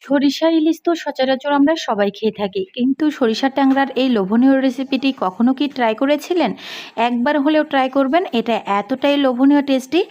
সরিষা ইলিশ তো সচরাচর আমরা সবাই খেয়ে থাকি, কিন্তু সরিষা ট্যাংরার এই লোভনীয় রেসিপিটি কখনো কি ট্রাই করেছিলেন? একবার হলেও ট্রাই করবেন। এটা এতটাই লোভনীয় টেস্টি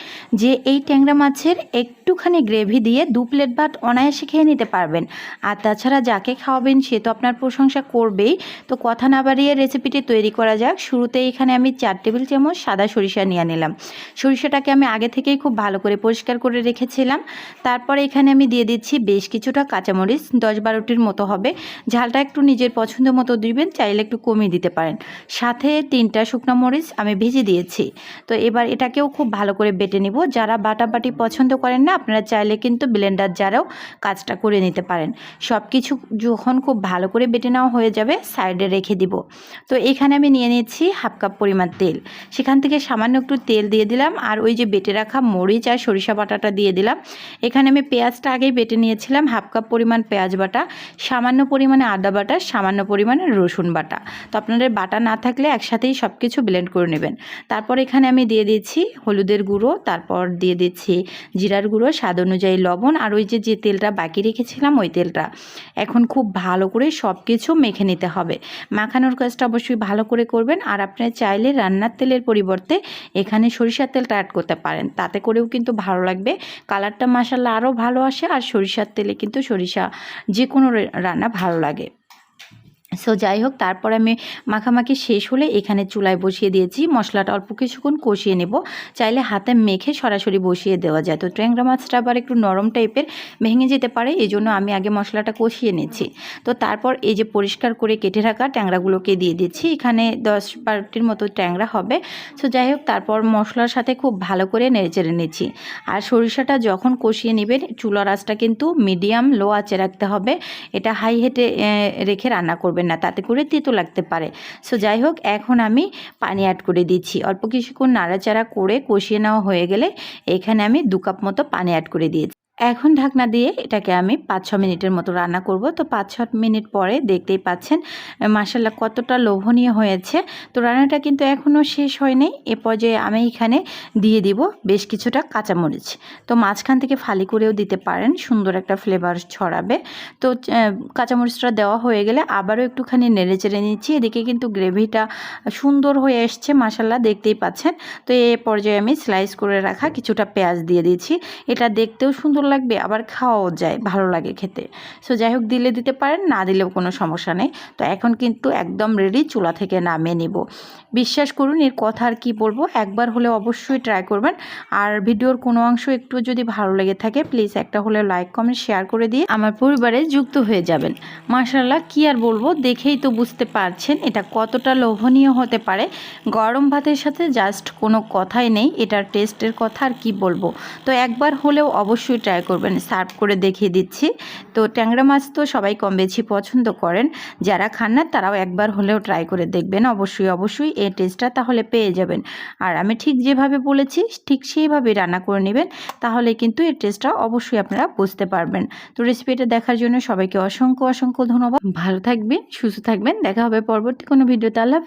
যে এই ট্যাংরা মাছের একটুখানি গ্রেভি দিয়ে 2 প্লেট ভাত অনায়াসে খেয়ে নিতে পারবেন। আর তাছাড়া যাকে খাওয়াবেন সে তো আপনার প্রশংসা করবেই। তো কথা না বাড়িয়ে রেসিপিটি তৈরি করা যাক। শুরুতেই এখানে আমি 4 টেবিল চামচ সাদা সরিষা নিয়ে নিলাম। সরিষাটাকে আমি আগে থেকেই খুব ভালো করে পরিষ্কার করে রেখেছিলাম। তারপরে এখানে আমি দিয়ে দিচ্ছি বেশ কিছুটা কাঁচামরিচ, 10-12টির মতো হবে। ঝালটা একটু নিজের পছন্দ মতো দিবেন, চাইলে একটু কমিয়ে দিতে পারেন। সাথে 3টা শুকনো মরিচ আমি ভেজে দিয়েছি। তো এবার এটাকেও খুব ভালো করে বেটে নিব। যারা বাটাবাটি পছন্দ করেন না, আপনারা চাইলে কিন্তু ব্লেন্ডার জারেও কাজটা করে নিতে পারেন। সব কিছু যখন খুব ভালো করে বেটে নেওয়া হয়ে যাবে, সাইডে রেখে দিব। তো এখানে আমি নিয়ে নিচ্ছি হাফ কাপ পরিমাণ তেল। সেখান থেকে সামান্য একটু তেল দিয়ে দিলাম, আর ওই যে বেটে রাখা মরিচ আর সরিষা বাটাটা দিয়ে দিলাম। এখানে আমি পেঁয়াজটা আগেই বেটে নিয়েছিলাম, হাফ কাপ পরিমাণ পেঁয়াজ বাটা, সামান্য পরিমাণে আদা বাটা, সামান্য পরিমাণে রসুন বাটা। তো আপনাদের বাটা না থাকলে একসাথেই সব কিছু ব্লেন্ড করে নেবেন। তারপর এখানে আমি দিয়ে দিচ্ছি হলুদের গুঁড়ো, তারপর দিয়ে দিচ্ছি জিরার গুঁড়ো, স্বাদ অনুযায়ী লবণ, আর ওই যে তেলটা বাকি রেখেছিলাম ওই তেলটা। এখন খুব ভালো করে সব কিছু মেখে নিতে হবে। মাখানোর কাজটা অবশ্যই ভালো করে করবেন। আর আপনারা চাইলে রান্নার তেলের পরিবর্তে এখানে সরিষার তেলটা অ্যাড করতে পারেন, তাতে করেও কিন্তু ভালো লাগবে। কালারটা মাশাআল্লাহ আরও ভালো আসে। আর সরিষার তেলে কিন্তু সরিষা যে কোনো রান্না ভালো লাগে। সো যাই হোক, তারপর আমি মাখামাখি শেষ হলে এখানে চুলায় বসিয়ে দিয়েছি। মশলাটা অল্প কিছুক্ষণ কষিয়ে নেব। চাইলে হাতে মেখে সরাসরি বসিয়ে দেওয়া যায়। তো ট্যাংরা মাছটা আবার একটু নরম টাইপের, ভেঙে যেতে পারে, এই জন্য আমি আগে মশলাটা কষিয়ে নিচ্ছি। তো তারপর এই যে পরিষ্কার করে কেটে রাখা ট্যাংরাগুলোকে দিয়ে দিচ্ছি। এখানে 10-12টির মতো ট্যাংরা হবে। সো যাই হোক, তারপর মশলার সাথে খুব ভালো করে নেড়েচেড়ে নিচ্ছি। আর সরিষাটা যখন কষিয়ে নেবেন, চুলার আঁচটা কিন্তু মিডিয়াম লো আঁচে রাখতে হবে। এটা হাই হিটে রেখে রান্না করবেন না, তাতে করে তেতো লাগতে পারে। সো যাই হোক, এখন আমি পানি অ্যাড করে দিচ্ছি। অল্প কিছুক্ষণ নাড়াচাড়া করে কষিয়ে নেওয়া হয়ে গেলে এখানে আমি 2 কাপ মতো পানি অ্যাড করে দিয়েছি। এখন ঢাকনা দিয়ে এটাকে আমি 5-6 মিনিটের মতো রান্না করব। তো 5-6 মিনিট পরে দেখতেই পাচ্ছেন মাশাআল্লাহ কতটা লোভনীয় হয়েছে। তো রান্নাটা কিন্তু এখনও শেষ হয়নি। এ পর্যায়ে আমি এখানে দিয়ে দিব বেশ কিছুটা কাঁচামরিচ। তো মাঝখান থেকে ফালি করেও দিতে পারেন, সুন্দর একটা ফ্লেভার ছড়াবে। তো কাঁচামরিচটা দেওয়া হয়ে গেলে আবারও একটুখানি নেড়েচেড়ে নিচ্ছি। এদিকে কিন্তু গ্রেভিটা সুন্দর হয়ে এসছে মাশাআল্লাহ, দেখতেই পাচ্ছেন। তো এই পর্যায়ে আমি স্লাইস করে রাখা কিছুটা পেঁয়াজ দিয়ে দিয়েছি। এটা দেখতেও সুন্দর লাগবে, আবার খাওয়াও যায়, ভালো লাগে খেতে। সো যাই হোক, দিলে দিতে পারেন, না দিলেও কোনো সমস্যা নেই। তো এখন কিন্তু একদম রেডি, চুলা থেকে নামিয়ে নিব। বিশ্বাস করুন, এর কথা আর কি বলবো, একবার হলে অবশ্যই ট্রাই করবেন। আর ভিডিওর কোনো অংশ একটু যদি ভালো লেগে থাকে, প্লিজ একটা হলে লাইক কমেন্ট শেয়ার করে দিয়ে আমার পরিবারে যুক্ত হয়ে যাবেন। মাশাআল্লাহ, কি আর বলবো, দেখেই তো বুঝতে পারছেন এটা কতটা লোভনীয় হতে পারে। গরম ভাতের সাথে জাস্ট কোনো কথাই নেই, এটার টেস্টের কথা আর কি বলবো। তো একবার হলেও অবশ্যই ট্রাই করবেন। সার্ভ করে দেখিয়ে দিচ্ছি। তো ট্যাংরা মাছ তো সবাই কম বেশি পছন্দ করেন, যারা খান না তারাও একবার হলেও ট্রাই করে দেখবেন। অবশ্যই এই টেস্টটা তাহলে পেয়ে যাবেন। আর আমি ঠিক যেভাবে বলেছি ঠিক সেইভাবে রান্না করে নেবেন, তাহলে কিন্তু এর টেস্টটা অবশ্যই আপনারা বুঝতে পারবেন। তো রেসিপিটা দেখার জন্য সবাইকে অসংখ্য ধন্যবাদ। ভালো থাকবেন, সুস্থ থাকবেন। দেখা হবে পরবর্তী কোনো ভিডিওতে। আল্লাহ।